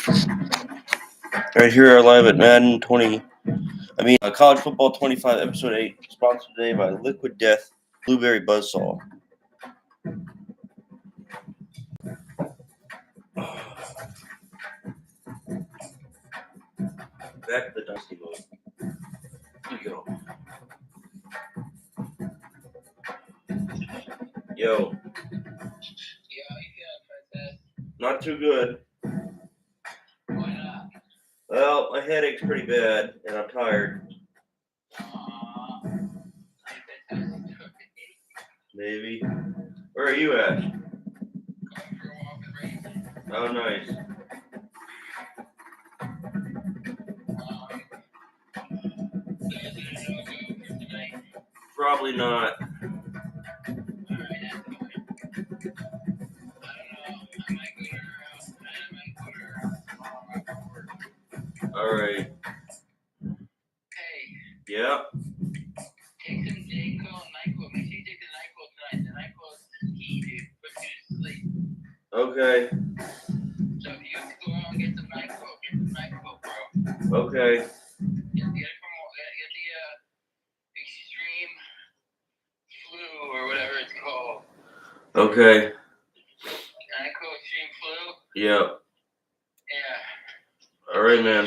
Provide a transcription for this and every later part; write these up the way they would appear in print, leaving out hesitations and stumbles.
Right here, live at Madden College Football 25, Episode 8, sponsored today by Liquid Death Blueberry Buzzsaw. Back to the Dynasty Mode. Here we go. Yo. Not too good. Why not? Well, my headache's pretty bad, and I'm tired. Maybe. Where are you at? Oh, nice. Probably not. All right. Hey. Yeah. Take some Dayquil and NyQuil. Make sure you take the NyQuil tonight. The NyQuil is key, dude. Puts you to sleep. Okay. So if you have to go out and get some NyQuil, bro. Okay. Get the extreme flu or whatever it's called. Okay. NyQuil extreme flu? Yeah. Yeah. All right, man.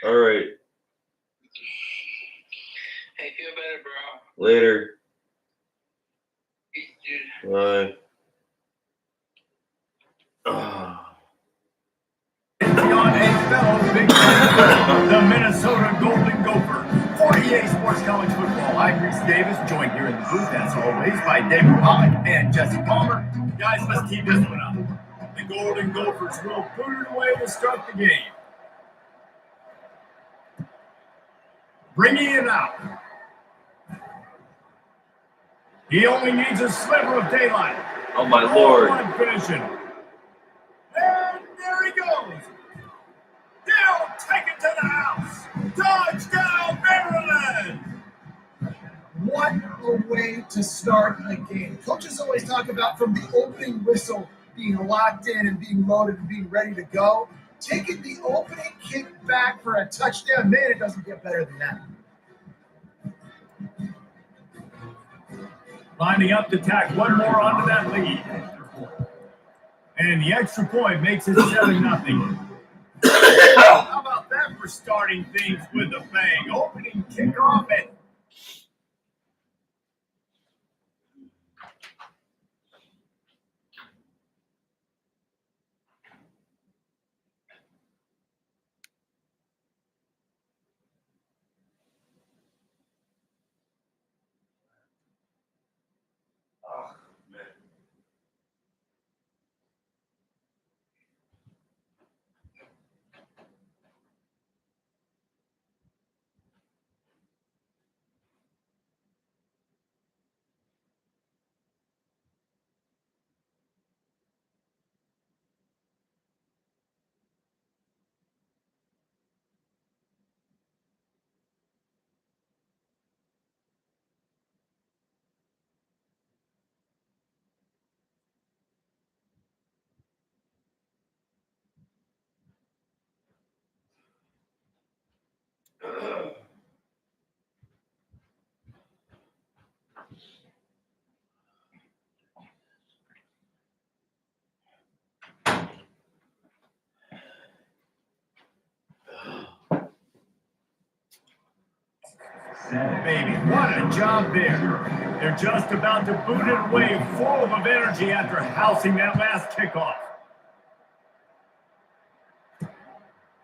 All right. Hey, feel better, bro. Later. Peace, dude. Bye. Beyond a fellow big fan, the Minnesota Golden Gophers. 48 Sports College Football. I'm Reese Davis, joined here in the booth, as always, by David Pollock and Jesse Palmer. Guys, let's keep this one up. The Golden Gophers will put it away to start the game. Bringing it out. He only needs a sliver of daylight. Oh, my Lord. One vision. And there he goes. They'll take it to the house. Touchdown, Maryland! What a way to start a game. Coaches always talk about from the opening whistle being locked in and being loaded and being ready to go. Taking the opening kick back for a touchdown, man, it doesn't get better than that. Lining up to tack one more onto that lead. And the extra point makes it 7-0. How about that for starting things with a bang? Opening kickoff and Oh, man. baby, what a job there. They're just about to boot it away full of energy after housing that last kickoff.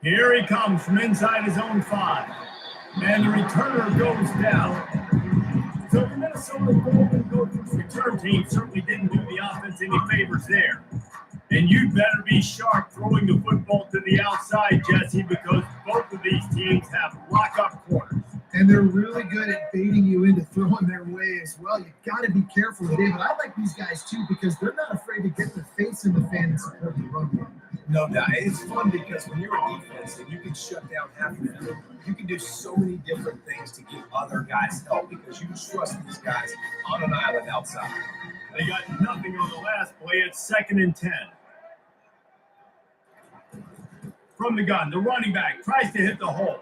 Here he comes from inside his own 5. And the returner goes down. So the Minnesota Golden Gophers return team certainly didn't do the offense any favors there. And you'd better be sharp throwing the football to the outside, Jesse, because both of these teams have lock-up corners. And they're really good at baiting you into throwing their way as well. You've got to be careful, David. I like these guys, too, because they're not afraid to get their face in the fan and support the run game. No doubt. It's fun because when you're a defense and you can shut down half of them, you can do so many different things to give other guys help because you trust these guys on an island outside. They got nothing on the last play. It's 2nd and 10. From the gun, the running back tries to hit the hole.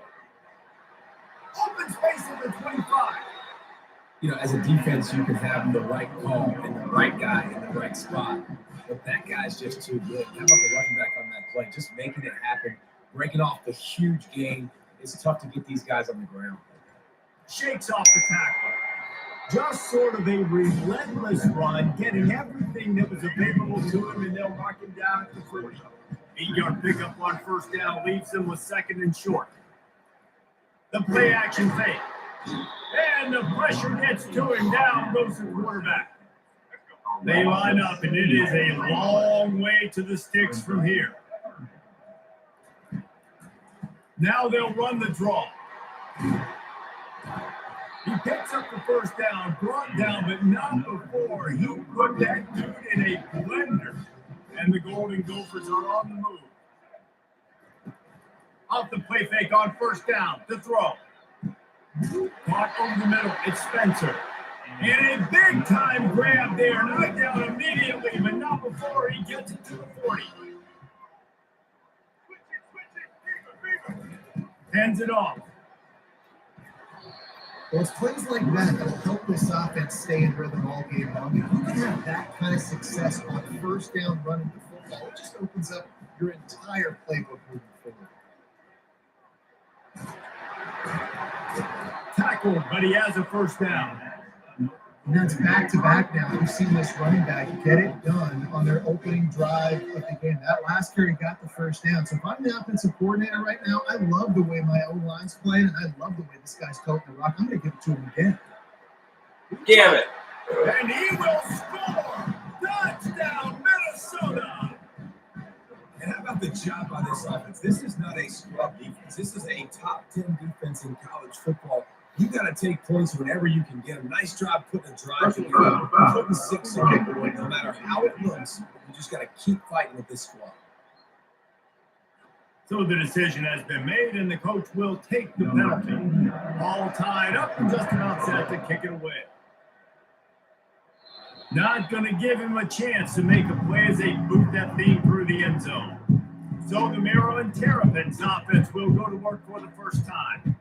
Open space at the 25. You know, as a defense, you can have the right call and the right guy in the right spot, but that guy's just too good. How about the running back on that play? Just making it happen, breaking off the huge gain. It's tough to get these guys on the ground. Shakes off the tackle. Just sort of a relentless run, getting everything that was available to him, and they'll mark him down at the 40. 8-yard pickup on first down leaves him with second and short. The play action fake. And the pressure gets to him. Down goes the quarterback. They line up, and it is a long way to the sticks from here. Now they'll run the draw. He picks up the first down, brought down, but not before he put that dude in a blender. And the Golden Gophers are on the move. Off the play fake on first down, to throw. Caught over the middle, it's Spencer. And a big-time grab there, knocked down immediately, but not before he gets it to the 40. Hands it off. Well, it's plays like that that will help this offense stay in rhythm all game long. If you can have that kind of success on first down running the football, it just opens up your entire playbook moving forward. Tackled, but he has a first down. And that's back-to-back now. We've seen this running back get it done on their opening drive of the game. That last carry got the first down. So if I'm the offensive coordinator right now, I love the way my O-line's playing, and I love the way this guy's toting the rock. I'm going to give it to him again. Damn it. And he will score! Touchdown, Minnesota! And how about the job by this offense? This is not a scrub defense. This is a top 10 defense in college football. You got to take points whenever you can get them. Nice job putting a drive together, putting 6 on the board. No matter how it looks, you just got to keep fighting with this squad. So the decision has been made, and the coach will take the penalty. All tied up and just about set to kick it away. Not going to give him a chance to make a play as they boot that thing through the end zone. So the Maryland Terrapins offense will go to work for the first time.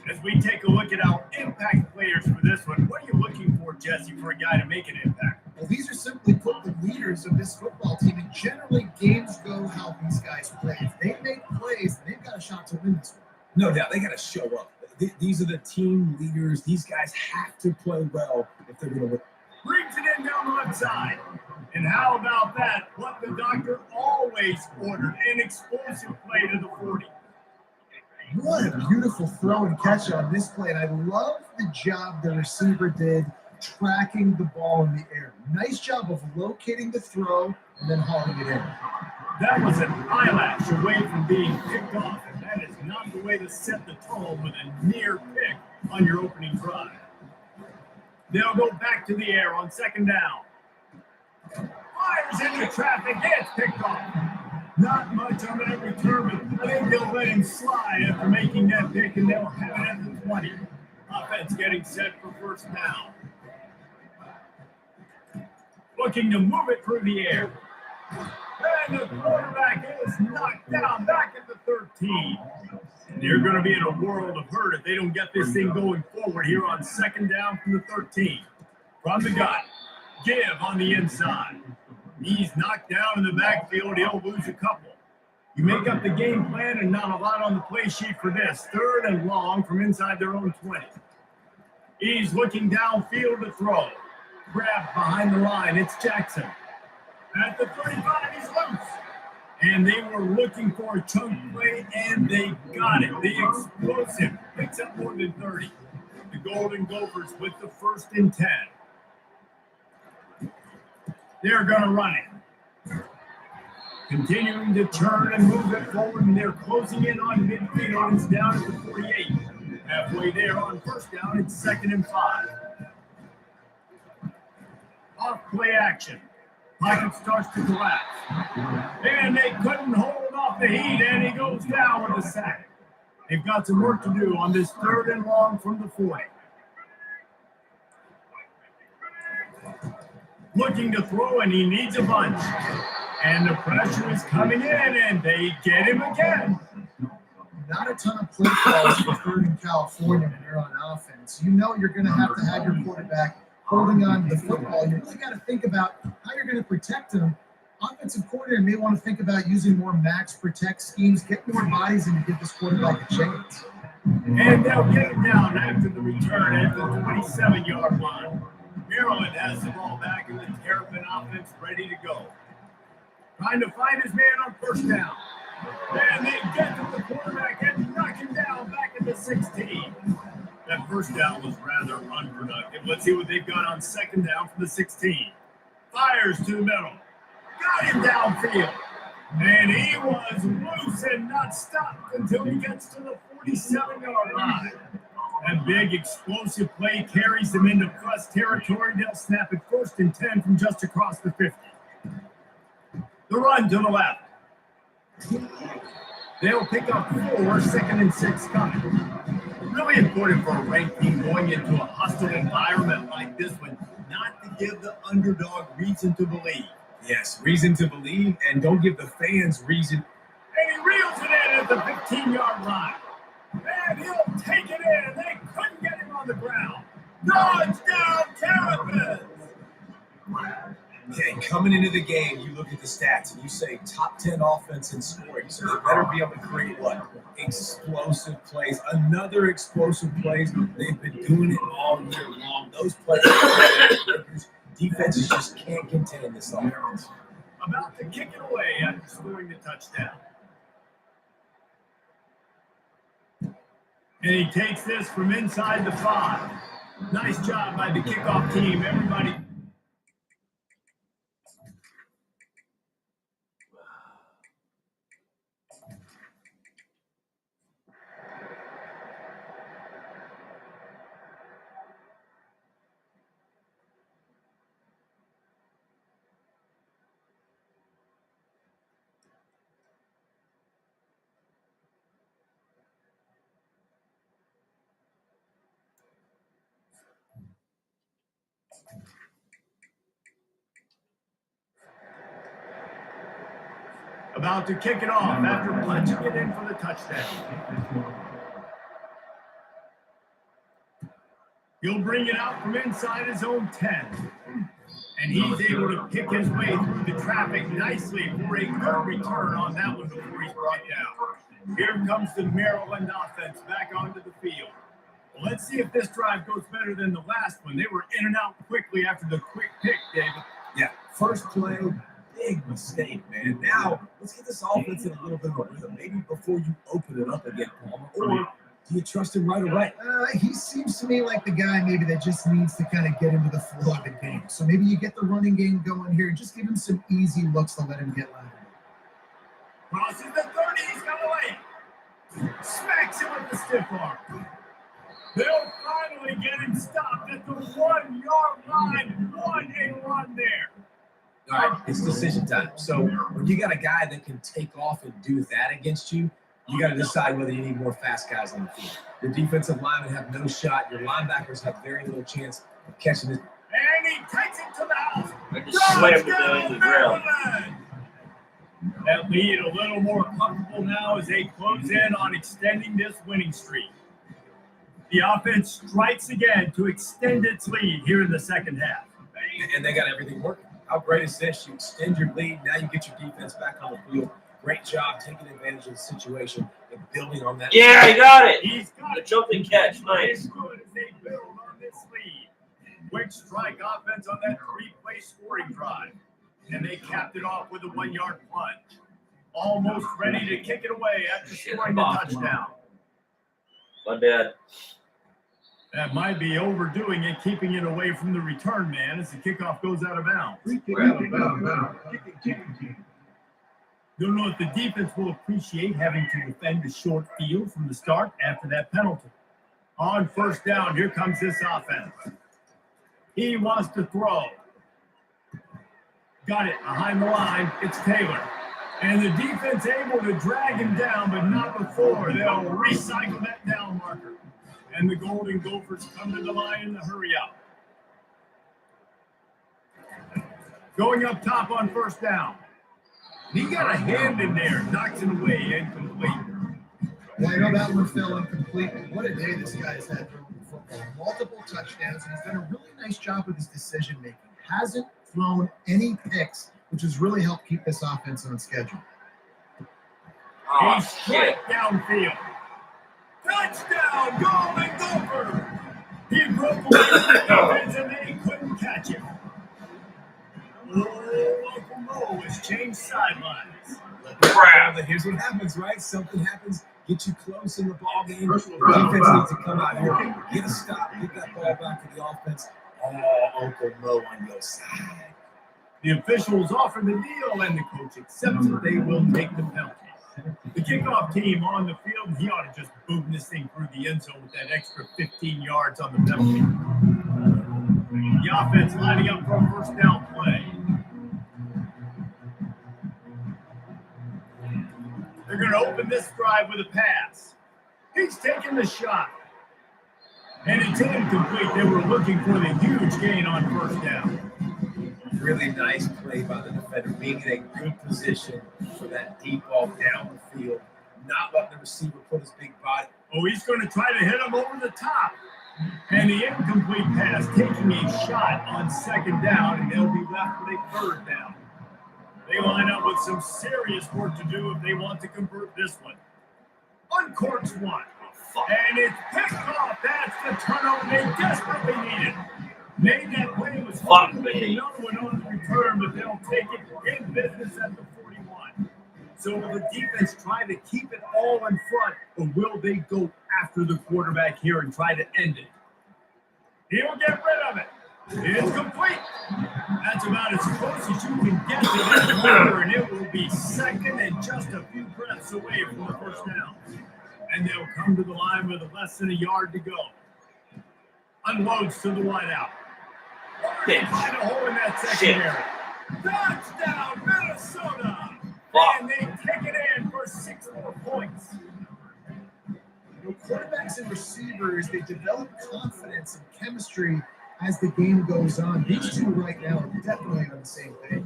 As we take a look at our impact players for this one, what are you looking for, Jesse, for a guy to make an impact? Well, these are simply put the leaders of this football team, and generally games go how these guys play. If they make plays, they've got a shot to win this one. No doubt, they got to show up. These are the team leaders. These guys have to play well if they're going to win. Brings it in down the left side. And how about that? What the doctor always ordered, an explosive play to the 40. What a beautiful throw and catch on this play. And I love the job the receiver did tracking the ball in the air. Nice job of locating the throw and then hauling it in. That was an eyelash away from being picked off, and that is not the way to set the tone with a near pick on your opening drive. They'll go back to the air on second down. Fires into traffic, gets picked off. Not much on that return, but I think they'll let him slide after making that pick, and they'll have it at the 20. Offense getting set for first down. Looking to move it through the air. And the quarterback is knocked down back at the 13. They're going to be in a world of hurt if they don't get this thing going forward here on second down from the 13. From the gun, give on the inside. He's knocked down in the backfield. He'll lose a couple. You make up the game plan and not a lot on the play sheet for this. Third and long from inside their own 20. He's looking downfield to throw. Grabbed behind the line. It's Jackson. At the 35, he's loose. And they were looking for a chunk play, and they got it. The explosive picks up more than 30. The Golden Gophers with the 1st and 10. They're going to run it. Continuing to turn and move it forward, and they're closing in on midfield. It's down at the 48. Halfway there on first down, it's 2nd and 5. Off play action. Pocket starts to collapse. And they couldn't hold off the heat, and he goes down with a sack. They've got some work to do on this 3rd and long from the 40. Looking to throw, and he needs a bunch. And the pressure is coming in, and they get him again. Not a ton of play calls for third in California when you're on offense. You know you're going to have your quarterback holding on to the football. You really got to think about how you're going to protect him. Offensive coordinator may want to think about using more max protect schemes, get more bodies, and give this quarterback a chance. And they'll get it down after the return at the 27-yard line. Maryland has the ball back in the Terrapin offense ready to go. Trying to find his man on first down. And they get to the quarterback and knock him down back at the 16. That first down was rather unproductive. Let's see what they've got on second down from the 16. Fires to the middle. Got him downfield. And he was loose and not stopped until he gets to the 47-yard line. A big explosive play carries them into plus territory. They'll snap it 1st and 10 from just across the 50. The run to the left. They'll pick up 4, 2nd and 6 coming. Really important for a ranked team going into a hostile environment like this one, not to give the underdog reason to believe. Yes, reason to believe, and don't give the fans reason. And he reels it in at the 15-yard line. And he'll take it in, and they couldn't get him on the ground. Touchdown, Terrapins! Okay, coming into the game, you look at the stats and you say top 10 offense in scoring. So they better be able to create what? Explosive plays. Another explosive plays. They've been doing it all year long. Those plays, defenses just can't contain this offense. About to kick it away after scoring the touchdown. And he takes this from inside the 5. Nice job by the kickoff team. Everybody. About to kick it off after punching it in for the touchdown. He'll bring it out from inside his own 10. And he's able to pick his way through the traffic nicely for a good return on that one before he's brought down. Here comes the Maryland offense back onto the field. Well, let's see if this drive goes better than the last one. They were in and out quickly after the quick pick, David. Yeah, first play, big mistake, man. Now, let's get this offense in a little bit of a rhythm. Maybe before you open it up again, Palmer. Or do you trust him right away? He seems to me like the guy maybe that just needs to kind of get into the flow of the game. So maybe you get the running game going here and just give him some easy looks to let him get louder. Crosses the 30, he's got away. Smacks him with the stiff arm. They'll finally get him stopped at the 1-yard line. What a run there. All right, it's decision time. So when you got a guy that can take off and do that against you, you got to decide whether you need more fast guys on the field. Your defensive linemen have no shot. Your linebackers have very little chance of catching it. And he takes it to the house. I just slammed it down to the ground. That lead a little more comfortable now as they close in on extending this winning streak. The offense strikes again to extend its lead here in the second half. And they got everything working. How great is this? You extend your lead. Now you get your defense back on the field. Great job taking advantage of the situation and building on that. Yeah, he got it. He's got The jumping catch. Nice. as good as they build on this lead. Quick strike offense on that 3-play scoring drive. And they capped it off with a 1-yard plunge. Almost ready to kick it away after scoring the touchdown. My bad. That might be overdoing it, keeping it away from the return man as the kickoff goes out of bounds. Don't know if the defense will appreciate having to defend a short field from the start after that penalty. On first down, here comes this offense. He wants to throw. Got it behind the line. It's Taylor. And the defense able to drag him down, but not before. They'll recycle that down marker. And the Golden Gophers come to the line in the hurry up. Going up top on first down. He got a hand in there, knocks it away, incomplete. Yeah, I know that one fell incomplete. What a day this guy has had throwing the football. Multiple touchdowns, and he's done a really nice job with his decision making. Hasn't thrown any picks, which has really helped keep this offense on schedule. He's straight downfield. Touchdown, Golden Gopher! He broke away from the defense and they couldn't catch him. Oh, Uncle Mo has changed sidelines. Crap. Here's what happens, right? Something happens, get you close in the ball game. The defense needs to come out here, get a stop, get that ball back to the offense. Oh, Uncle Mo on your side. The officials offer the deal, and the coach accepts that they will take the penalty. The kickoff team on the field, he ought to just boom this thing through the end zone with that extra 15 yards on the penalty. The offense lining up for a first down play. They're going to open this drive with a pass. He's taking the shot. And it's incomplete. They were looking for the huge gain on first down. Really nice play by the defender, being in a good position for that deep ball down the field, not letting the receiver put his big body. Oh, he's going to try to hit him over the top. And the incomplete pass taking a shot on second down, and they'll be left with a third down. They line up with some serious work to do if they want to convert this one. Uncorks one. And it's picked off. That's the turnover they desperately needed. Made that play, was hoping to make another one on the return, but they'll take it in business at the 41. So will the defense try to keep it all in front, or will they go after the quarterback here and try to end it? He'll get rid of it. It's complete. That's about as close as you can get to that corner, and it will be second and just a few breaths away from the first down. And they'll come to the line with less than a yard to go. Unloads to the wideout. They find a hole in that secondary. Touchdown, Minnesota! And they take it in for 6 more points. You know, quarterbacks and receivers, they develop confidence and chemistry as the game goes on. These two right now are definitely on the same page.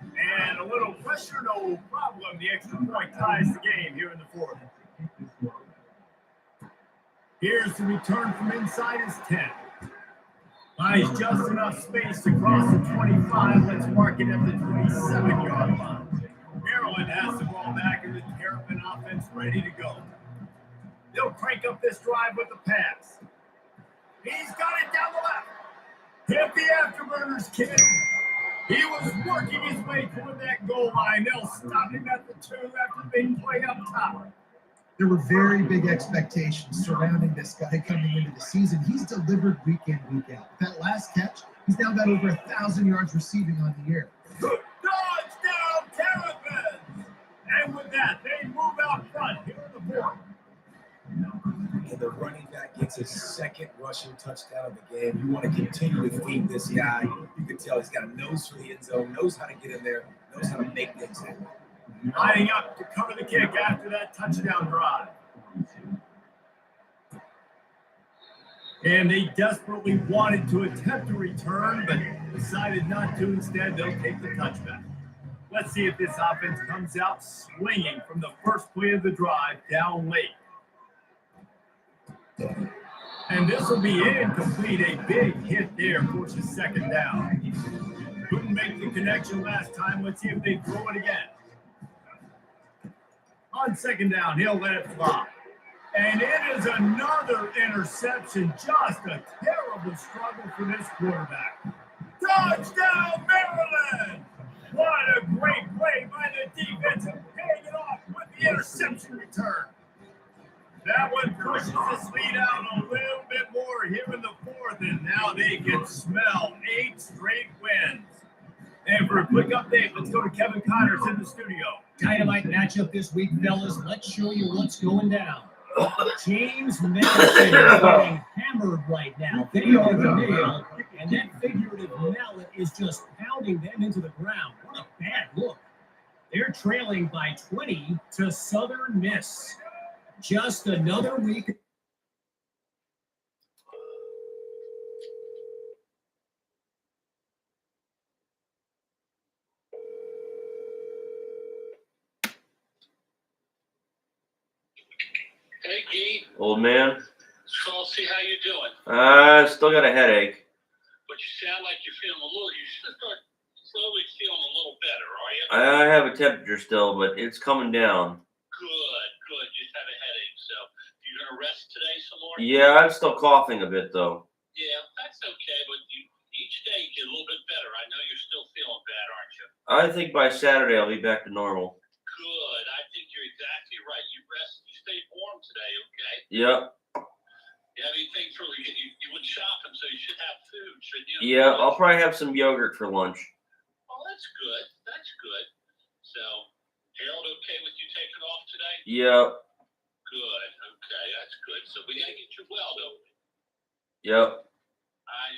And a little pressure, no problem. The extra point ties the game here in the fourth. Here's the return from inside his 10. Buys just enough space to cross the 25. Let's mark it at the 27-yard line. Maryland has the ball back in the Terrapin offense ready to go. They'll crank up this drive with a pass. He's got it down the left. Hit the afterburners, kid. He was working his way toward that goal line. They'll stop him at the 2 after the big play up top. There were very big expectations surrounding this guy coming into the season. He's delivered week in, week out. That last catch, he's now got over 1,000 yards receiving on the year. Touchdown, Terrapins! And with that, they move out front here in the fourth. And the running back gets his second rushing touchdown of the game. You want to continue to feed this guy. You can tell he's got a nose for the end zone, knows how to get in there, knows how to make things happen. Lining up to cover the kick after that touchdown drive. And they desperately wanted to attempt a return, but decided not to. Instead, they'll take the touchback. Let's see if this offense comes out swinging from the first play of the drive down late. And this will be incomplete. A big hit there forces second down. Couldn't make the connection last time. Let's see if they throw it again. On second down, he'll let it fly. And it is another interception. Just a terrible struggle for this quarterback. Touchdown, Maryland! What a great play by the defense and paying it off with the interception return. That one pushes this lead out a little bit more here in the fourth, and now they can smell 8 straight wins. And for a quick update, let's go to Kevin Connors in the studio. Dynamite matchup this week, fellas. Let's show you what's going down. James Madison is getting hammered right now. They are the nail, and that figurative mallet is just pounding them into the ground. What a bad look. They're trailing by 20 to Southern Miss. Just another week. Gee, Old man. call, see how you doing. Still got a headache. But you sound like you're feeling a little. You should start slowly feeling a little better, are you? I have a temperature still, but it's coming down. Good. Just have a headache. So you gonna rest today some more? Yeah, I'm still coughing a bit though. Yeah, that's okay. But each day you get a little bit better. I know you're still feeling bad, aren't you? I think by Saturday I'll be back to normal. Good. I think you're exactly right. You rest. You stay warm today, okay? Yep. You have anything for you went shopping, so you should have food, shouldn't you? Yeah, I'll probably have some yogurt for lunch. Oh, that's good. That's good. So, Harold, okay with you taking off today? Yep. Good. Okay, that's good. So we gotta get you well, though. Yep.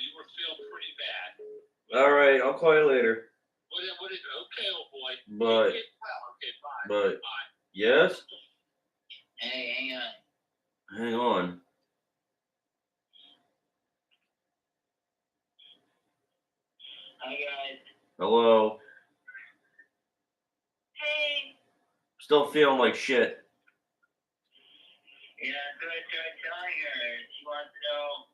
You were feeling pretty bad. All right, I'll call you later. What is okay, old boy? But. Get well. Okay, bye. But. Bye. Yes. Hey, hang on. Hang on. Hi, guys. Hello. Hey. Still feeling like shit. Yeah, so I tried telling her. She wants to know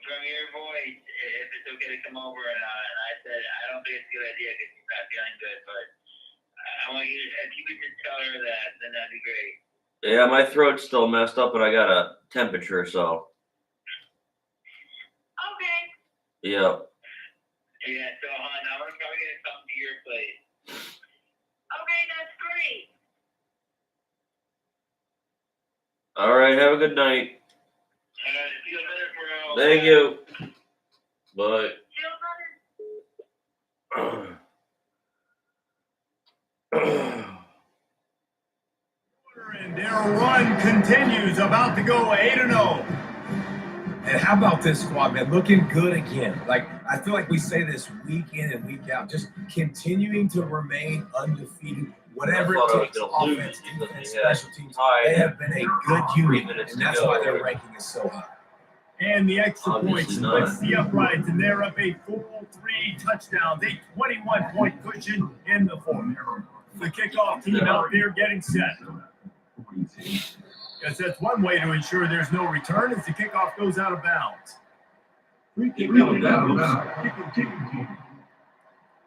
from your voice if it's okay to come over or not. And I said, I don't think it's a good idea because she's not feeling good. But I want you to, if you could just tell her that, then that'd be great. Yeah, my throat's still messed up, but I got a temperature, so. Okay. Yep. Yeah, so hon, I'm probably gonna come to your place. Okay, that's great. All right, have a good night. Feel better, bro. Thank you. Bye. And their run continues, about to go 8-0. And how about this squad, man? Looking good again. Like, I feel like we say this week in and week out, just continuing to remain undefeated. Whatever it takes, offense, defense, special teams, they have been a good unit, and that's why their ranking is so high. And the extra Obviously point not. splits the uprights, and they're up a full 3 touchdowns, a 21-point cushion in the fourth. The kickoff team out there getting set. Guess that's one way to ensure there's no return as the kickoff goes out of bounds.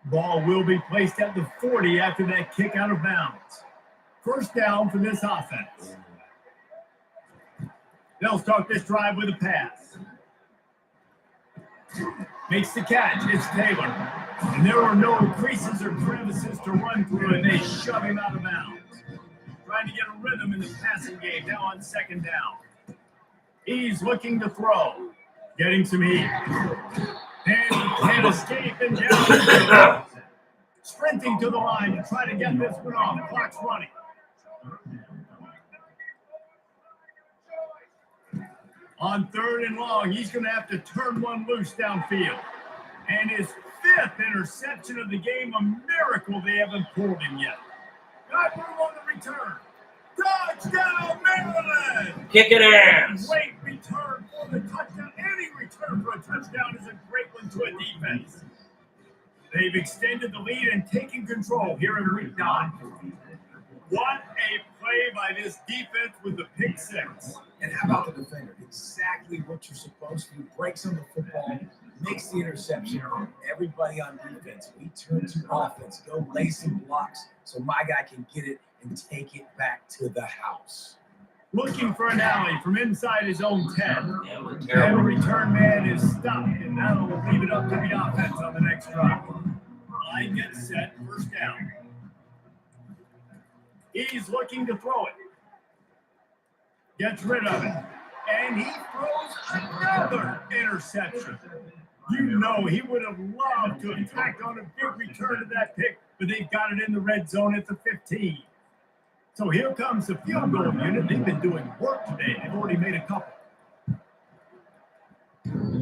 Ball will be placed at the 40 after that kick out of bounds. First down for this offense. They'll start this drive with a pass. Makes the catch. It's Taylor. And there are no creases or crevices to run through, and they shove him out of bounds. Trying to get a rhythm in the passing game now on second down. He's looking to throw. Getting some heat. And he can't escape and down. Sprinting to the line to try to get this one off. The clock's running. On third and long, he's going to have to turn one loose downfield. And his 5th interception of the game, a miracle they haven't pulled him yet. Got room on the return. Touchdown, Maryland! Kicking ass. Great return for the touchdown. Any return for a touchdown is a great one to a defense. They've extended the lead and taken control here in week 9. What a play by this defense with the pick 6. And how about the defender? Exactly what you're supposed to do. Breaks on the football, makes the interception. Everybody on defense, we turn to offense. Go lay some blocks so my guy can get it and take it back to the house. Looking for an alley from inside his own 10. Yeah, it was And terrible. the return man is stopped, and that'll leave it up to the offense on the next drive. Line gets set, first down. He's looking to throw it. Gets rid of it. And he throws another interception. You know he would have loved to have tacked on a big return to that pick, but they've got it in the red zone at the 15. So here comes the field goal unit. They've been doing work today. They've already made a couple.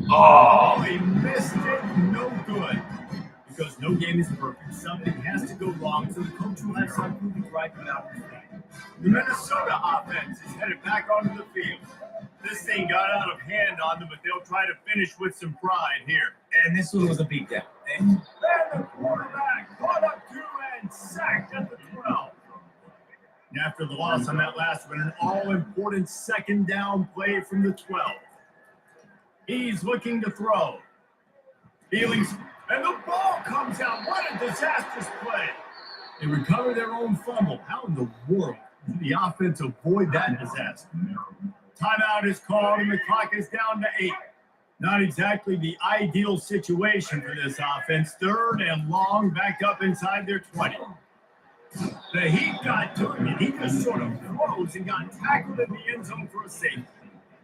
Oh, he missed it. No good. Because no game is perfect. Something has to go wrong, so the coach will have something to drive them out of the field. The Minnesota offense is headed back onto the field. This thing got out of hand on them, but they'll try to finish with some pride here. And this one was a beatdown. And Then the quarterback caught up to and sacked at the 12. And after the loss on that last one, an all-important second down play from the 12. He's looking to throw. Feelings, and the ball comes out. What a disastrous play. They recover their own fumble. How in the world did the offense avoid that disaster? Timeout is called, and the clock is down to 8. Not exactly the ideal situation for this offense. 3rd and long, back up inside their 20. The Heat got to him, and he just sort of froze and got tackled in the end zone for a safety.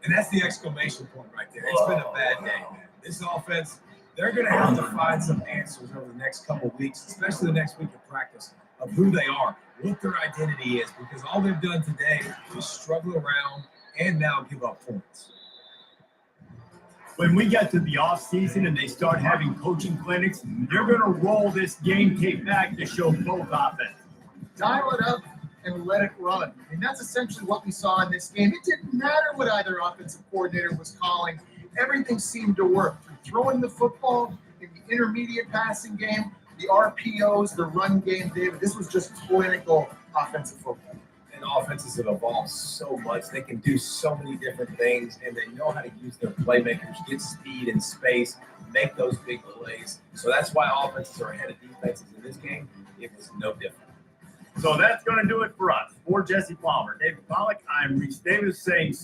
And that's the exclamation point right there. It's been a bad day, man. This offense, they're going to have to find some answers over the next couple of weeks, especially the next week of practice, of who they are, what their identity is, because all they've done today is struggle around and now give up points. When we get to the offseason and they start having coaching clinics, they're going to roll this game tape back to show both offenses. Dial it up and let it run. I mean, that's essentially what we saw in this game. It didn't matter what either offensive coordinator was calling. Everything seemed to work. From throwing the football in the intermediate passing game, the RPOs, the run game, David, this was just clinical offensive football. And offenses have evolved so much. They can do so many different things, and they know how to use their playmakers, get speed and space, make those big plays. So that's why offenses are ahead of defenses in this game. It was no different. So that's going to do it for us. For Jesse Palmer, David Pollack, I'm Reese Davis saying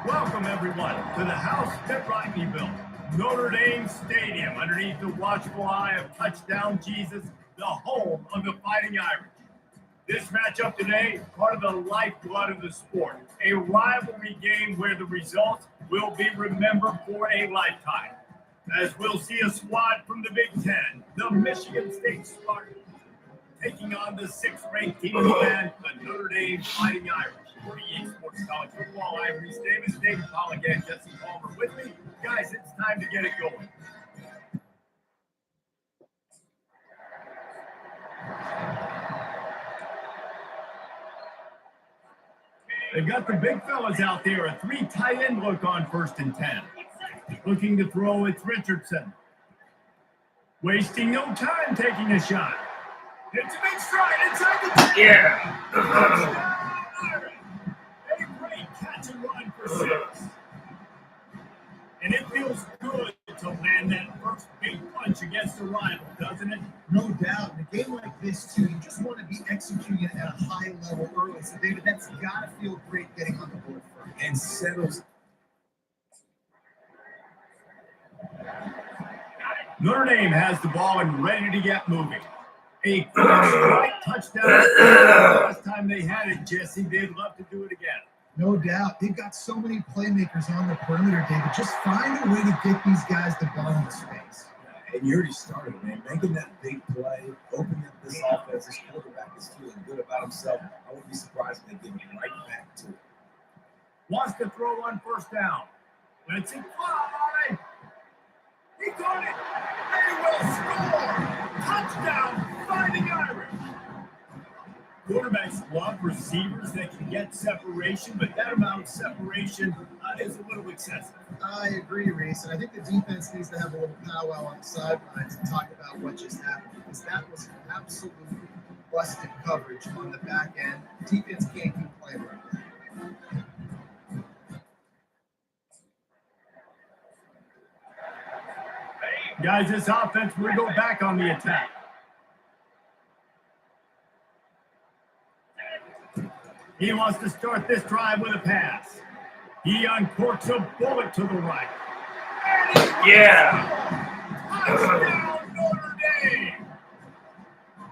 Welcome, everyone, to the house that Rodney built, Notre Dame Stadium, underneath the watchful eye of Touchdown Jesus, the home of the Fighting Irish. This matchup today, part of the lifeblood of the sport, a rivalry game where the results will be remembered for a lifetime. As we'll see a squad from the Big Ten, the Michigan State Spartans, taking on the 6th-ranked team in the land, the Notre Dame Fighting Irish. For EA Sports College Football, I'm Reese Davis, David Polligan, Jesse Palmer with me. Guys, it's time to get it going. They've got the big fellas out there, a 3 tight end look on 1st and 10. Looking to throw, it's Richardson. Wasting no time taking a shot. It's a big stride inside the 10. Yeah. A great catch and run for 6. And it feels good to land that first big punch against a rival, doesn't it? No doubt. In a game like this, too, you just want to be executing at a high level early. So, David, that's got to feel great getting on the board first. And settles. Notre Dame has the ball and ready to get moving. A quick strike touchdown. Last time they had it, Jesse, they'd love to do it again. No doubt. They've got so many playmakers on the perimeter, David. Just find a way to get these guys the ball in space. And you already started, man. Making that big play, opening up this offense. This quarterback is feeling good about himself. I wouldn't be surprised if they give him right back to it. Wants to throw on 1st down. Let's it fly. He got it. They will score. Touchdown, Fighting Irish. Quarterbacks love receivers that can get separation, but that amount of separation is a little excessive. I agree, Reese. And I think the defense needs to have a little powwow on the sidelines and talk about what just happened, because that was absolutely busted coverage on the back end. Defense can't keep playing right now. Guys, this offense will go back on the attack. He wants to start this drive with a pass. He uncorks a bullet to the right. Yeah. Touchdown, Notre Dame.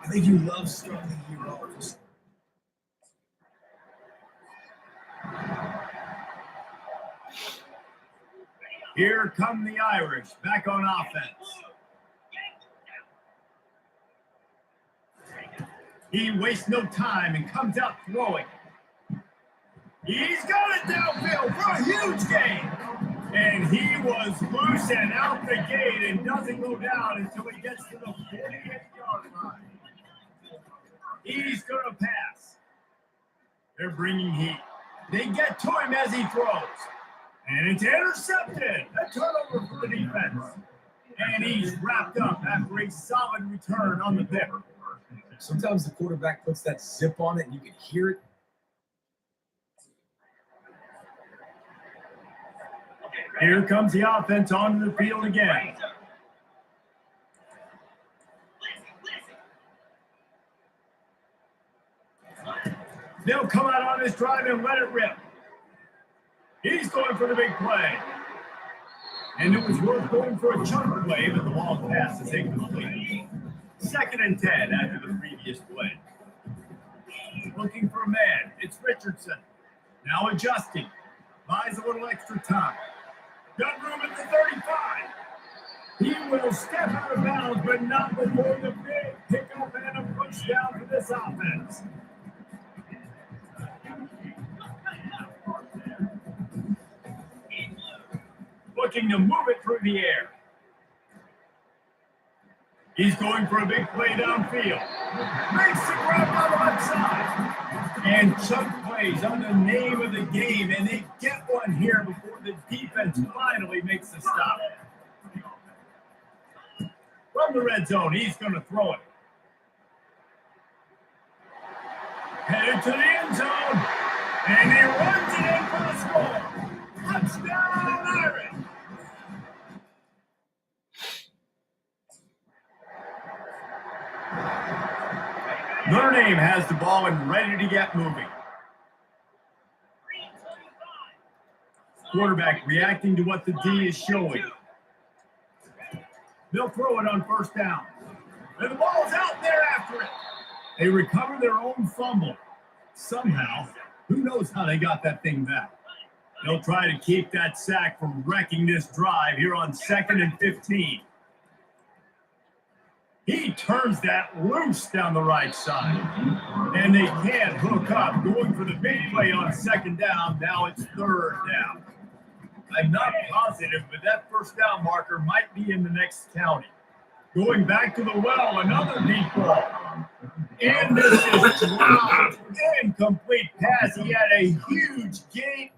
I think you love starting the year off. Here come the Irish back on offense. He wastes no time and comes out throwing. He's got it downfield for a huge gain. And he was loose and out the gate and doesn't go down until he gets to the 48-yard line. He's going to pass. They're bringing heat. They get to him as he throws. And it's intercepted. A turnover for the defense. And he's wrapped up after a solid return on the pick. Sometimes the quarterback puts that zip on it and you can hear it. Here comes the offense onto the field again. They'll come out on this drive and let it rip. He's going for the big play. And it was worth going for a chunk play, but the long pass is incomplete. 2nd and 10 after the previous play. Looking for a man. It's Richardson. Now adjusting. Buys a little extra time. Got room at the 35. He will step out of bounds, but not before the big pickup and a push down for this offense. Looking to move it through the air. He's going for a big play downfield. Makes the grab on the left side. And chunk plays on the name of the game, and they get one here before the defense finally makes the stop. From the red zone, he's going to throw it. Headed to the end zone, and he runs it in for the score. Touchdown, Irish. Notre Dame has the ball and ready to get moving. Quarterback reacting to what the D is showing. They'll throw it on first down. And the ball's out there after it. They recover their own fumble. Somehow, who knows how they got that thing back. They'll try to keep that sack from wrecking this drive here on 2nd and 15. He turns that loose down the right side. And they can't hook up. Going for the big play on 2nd down. Now it's 3rd down. I'm not positive, but that first down marker might be in the next county. Going back to the well, another deep ball. And this is dropped. Incomplete pass. He had a huge gain.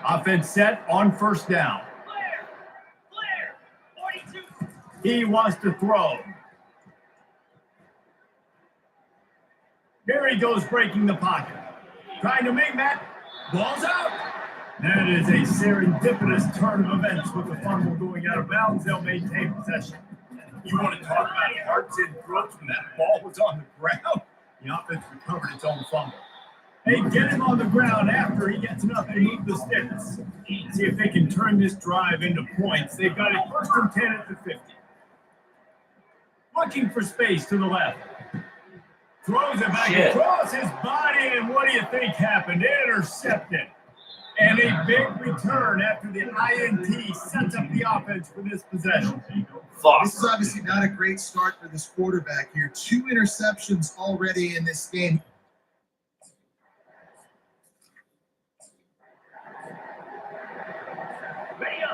Offense set on first down. He wants to throw. Here he goes, breaking the pocket. Trying to make that. Ball's out. That is a serendipitous turn of events with the fumble going out of bounds. They'll maintain possession. You want to talk about hearts and throats when that ball was on the ground? The offense recovered its own fumble. They get him on the ground after he gets enough to move the sticks. See if they can turn this drive into points. They've got it 1st and 10 at the 50. Looking for space to the left. Throws it back across his body, and what do you think happened? Intercepted. And a big return after the INT sets up the offense for this possession. This is obviously not a great start for this quarterback here. 2 interceptions already in this game.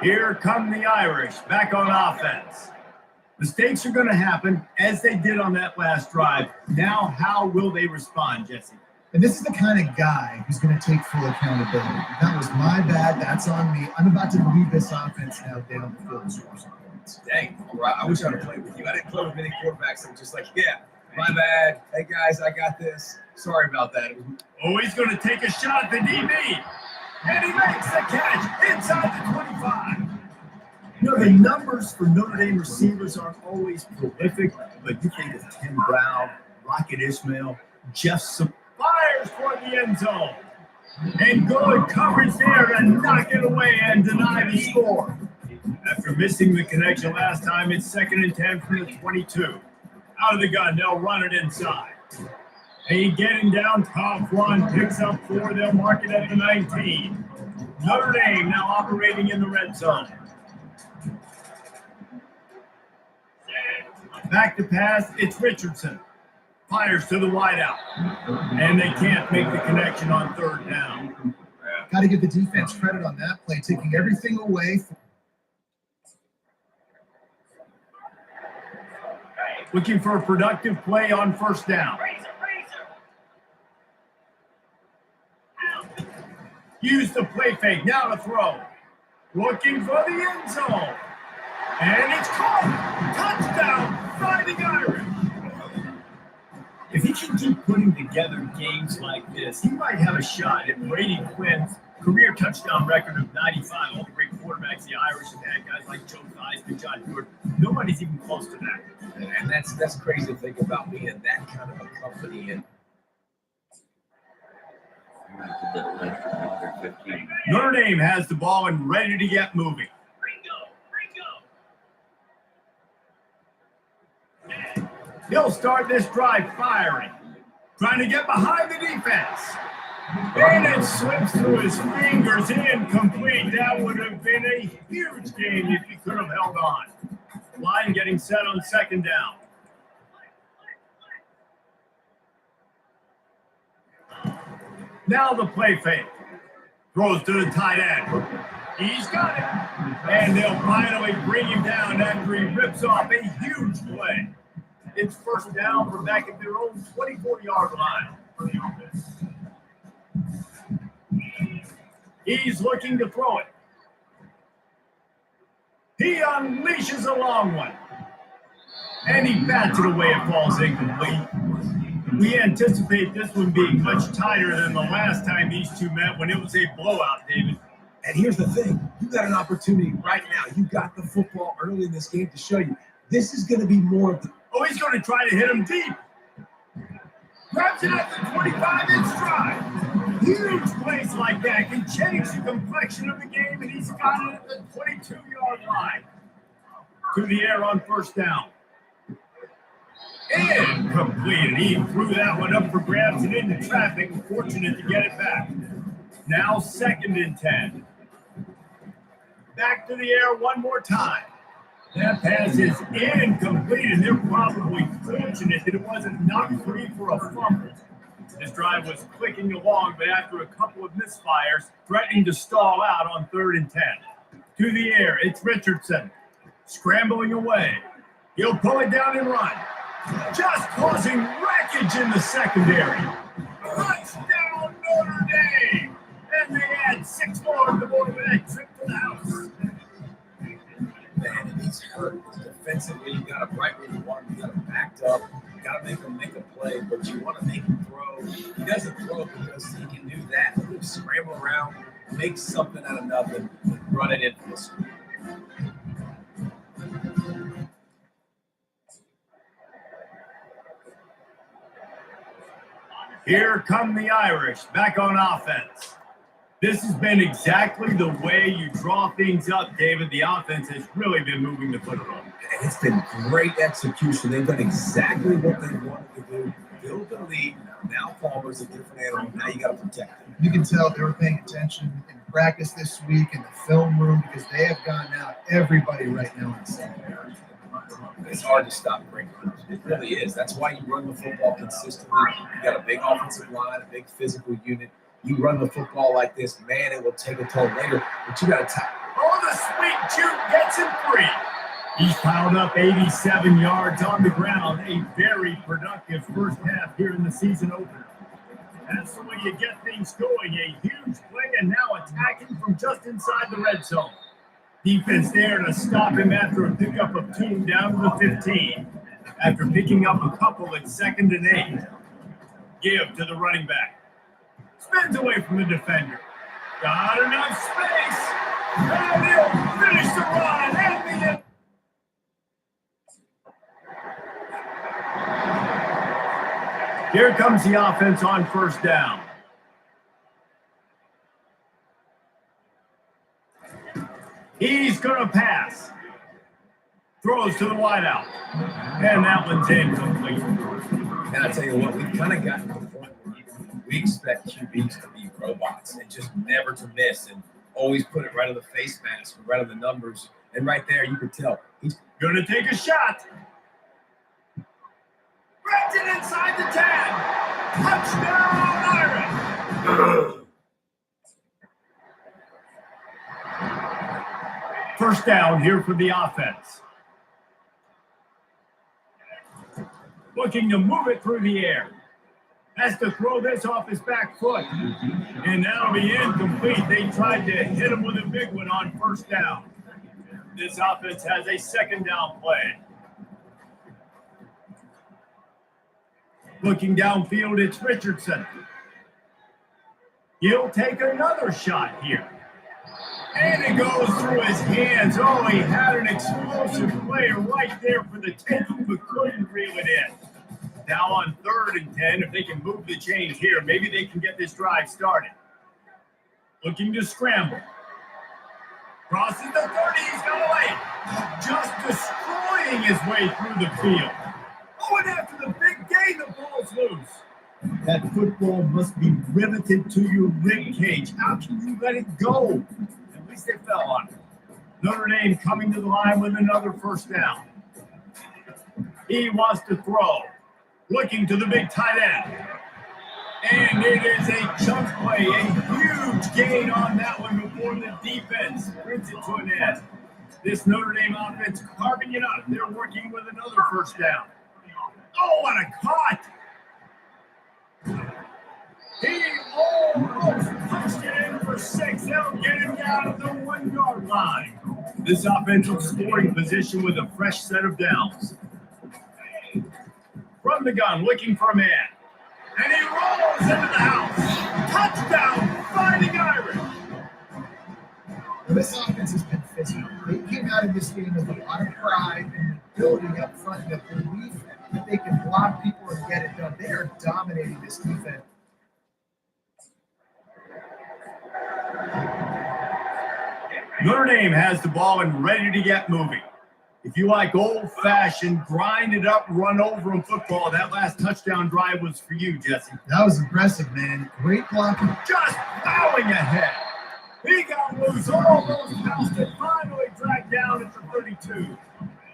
Here come the Irish back on offense. Mistakes are going to happen as they did on that last drive. Now, how will they respond, Jesse? And this is the kind of guy who's going to take full accountability. That was my bad. That's on me. I'm about to lead this offense now down the field and score some points. Dang, I wish I'd have played with you. I didn't play with many quarterbacks that were just like, yeah, my bad. Hey, guys, I got this. Sorry about that. Oh, he's going to take a shot at the DB. And he makes the catch inside the 25. You know, the numbers for Notre Dame receivers aren't always prolific, but you think of Tim Brown, Rocket Ismail, Jeff fires toward the end zone. And good coverage there to knock it away and deny the score. After missing the connection last time, it's 2nd and 10 from the 22. Out of the gun, they'll run it inside. They getting down top one, picks up 4, they'll mark it at the 19. Notre Dame now operating in the red zone. Back to pass, it's Richardson. Fires to the wideout. And they can't make the connection on 3rd down. Got to give the defense credit on that play, taking everything away. Looking for a productive play on 1st down. Use the play fake, now to throw. Looking for the end zone. And it's caught. Touchdown, Fighting Irish. If he can keep putting together games like this, he might have a shot at Brady Quinn's career touchdown record of 95. All the great quarterbacks the Irish have had, guys like Joe Theismann, John Stewart. Nobody's even close to that. And that's crazy to think about being that kind of a company. And Notre Dame has the ball and ready to get moving. He'll start this drive firing, trying to get behind the defense. And it slips through his fingers, incomplete. That would have been a huge game if he could have held on. Line getting set on 2nd down. Now the play fake. Throws to the tight end. He's got it. And they'll finally bring him down after he rips off a huge play. It's 1st down from back at their own 24-yard line for the offense. He's looking to throw it. He unleashes a long one. And he bats it away. It falls incomplete. We anticipate this one being much tighter than the last time these two met when it was a blowout, David. And here's the thing. You got an opportunity right now. You got the football early in this game to show you. This is going to be more of the... Oh, he's going to try to hit him deep. Grabs it at the 25-inch drive. Huge plays like that can change the complexion of the game, and he's got it at the 22-yard line. To the air on first down. And completed. He threw that one up for grabs and into traffic. Fortunate to get it back. Now 2nd and 10. Back to the air one more time. That pass is incomplete, and they're probably fortunate that it wasn't knocked free for a fumble. This drive was clicking along, but after a couple of misfires, threatening to stall out on 3rd and 10. To the air, it's Richardson. Scrambling away. He'll pull it down and run. Just causing wreckage in the secondary. Touchdown, Notre Dame! And they add 6 more to the board with that trip to the house. Man, and he's hurt. Defensively, you got him right where you want him. You got him backed up. You got to make him make a play, but you want to make him throw. He doesn't throw because he can do that. He'll scramble around, make something out of nothing, and run it in for the score. Here come the Irish, back on offense. This has been exactly the way you draw things up, David. The offense has really been moving the football. And it's been great execution. They've done exactly what they wanted to do. Build the lead. Now Palmer's a different animal. Now you got to protect him. You can tell they were paying attention in practice this week in the film room because they have gotten out everybody right now in the secondary. It's hard to stop great runners. It really is. That's why you run the football consistently. You got a big offensive line, a big physical unit. You run the football like this, man, it will take a toll later. But you got to tie. Oh, the sweet juke gets him free. He's piled up 87 yards on the ground. A very productive first half here in the season opener. That's the way you get things going. A huge play and now attacking from just inside the red zone. Defense there to stop him after a pickup of 2 down to the 15. After picking up a couple at 2nd and 8. Give to the running back. Spins away from the defender. Got enough space. And he'll finish the run and the end. Here comes the offense on first down. He's going to pass. Throws to the wideout. And that one's incomplete. And I tell you what, we've kind of gotten to the point where we expect QBs to be robots and just never to miss and always put it right on the face mask, right on the numbers. And right there, you can tell he's going to take a shot. Grabs it inside the 10. Touchdown, Irish. First down here for the offense. Looking to move it through the air. Has to throw this off his back foot. And that'll be incomplete. They tried to hit him with a big one on first down. This offense has a 2nd down play. Looking downfield, it's Richardson. He'll take another shot here. And it goes through his hands. Oh, he had an explosive player right there for the taking, but couldn't reel it in. Now on 3rd and 10, if they can move the chains here, maybe they can get this drive started. Looking to scramble. Crosses the 30, he's got away. Just destroying his way through the field. Oh, and after the big gain, the ball's loose. That football must be riveted to your rib cage. How can you let it go? At least they fell on it. Notre Dame coming to the line with another first down. He wants to throw. Looking to the big tight end. And it is a chunk play, a huge gain on that one before the defense brings it to an end. This Notre Dame offense carving it up. They're working with another first down. Oh, what a caught! He almost punched it in for 6. They'll get him down at the 1-yard line. This offensive scoring position with a fresh set of downs. From the gun, looking for a man. And he rolls into the house. Touchdown, Fighting Irish. This offense has been physical. They came out of this game with a lot of pride and ability up front, the belief that they can block people and get it done. They are dominating this defense. Notre Dame has the ball and ready to get moving. If you like old-fashioned, grind it up, run over them football, that last touchdown drive was for you, Jesse. That was impressive, man. Great blocking. Just plowing ahead. He got loose, almost passed it, finally dragged down at the 32.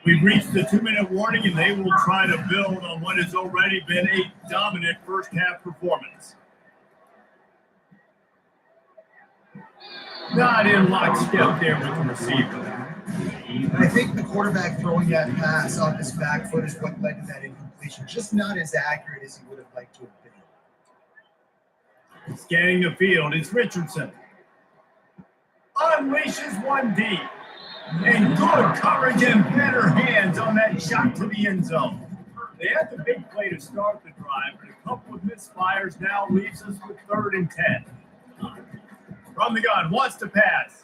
We've reached the 2-minute warning, and they will try to build on what has already been a dominant first-half performance. Not in lockstep there with the receiver. I think the quarterback throwing that pass off his back foot is what led to that incompletion. Just not as accurate as he would have liked to have been. Scanning the field, it's Richardson. Unleashes one deep. And good coverage and better hands on that shot to the end zone. They had the big play to start the drive, but a couple of misfires now leaves us with 3rd and 10. From the gun, wants to pass.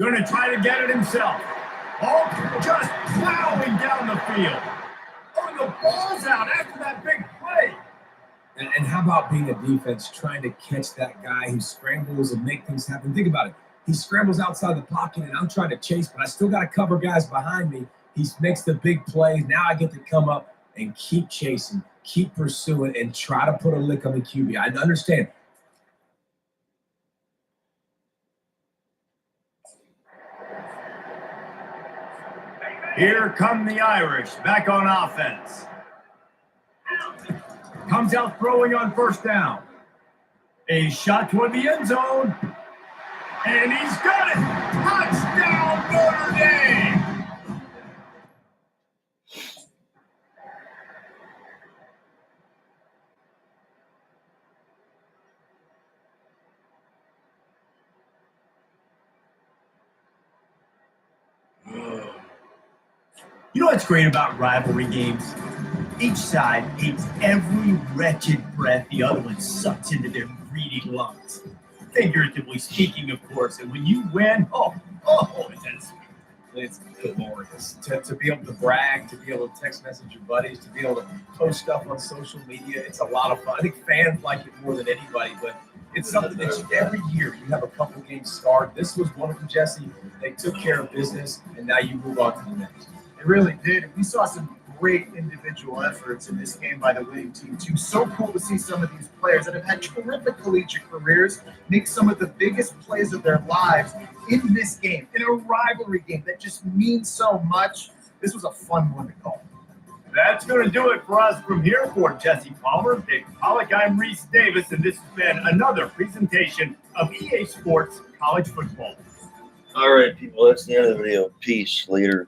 Going to try to get it himself. Oh, just plowing down the field. Oh, the ball's out after that big play. And how about being a defense trying to catch that guy who scrambles and make things happen? Think about it. He scrambles outside the pocket, and I'm trying to chase, but I still got to cover guys behind me. He makes the big plays. Now I get to come up and keep chasing, keep pursuing, and try to put a lick on the QB. I understand. Here come the Irish, back on offense. Comes out throwing on 1st down. A shot toward the end zone. And he's got it! Touchdown, Notre Dame! You know what's great about rivalry games? Each side hates every wretched breath the other one sucks into their greedy lungs. Figuratively speaking, of course. And when you win, that's sweet. It's glorious to be able to brag, to be able to text message your buddies, to be able to post stuff on social media. It's a lot of fun. I think fans like it more than anybody, but it's something that every year you have a couple games start. This was one of them, Jesse. They took care of business, and now you move on to the next. It really did. We saw some great individual efforts in this game by the winning team, too. So cool to see some of these players that have had terrific collegiate careers make some of the biggest plays of their lives in this game, in a rivalry game that just means so much. This was a fun one to call. That's going to do it for us from here. For Jesse Palmer, Dave Pollock, I'm Reese Davis, and this has been another presentation of EA Sports College Football. All right, people, that's the end of the video. Peace. Later.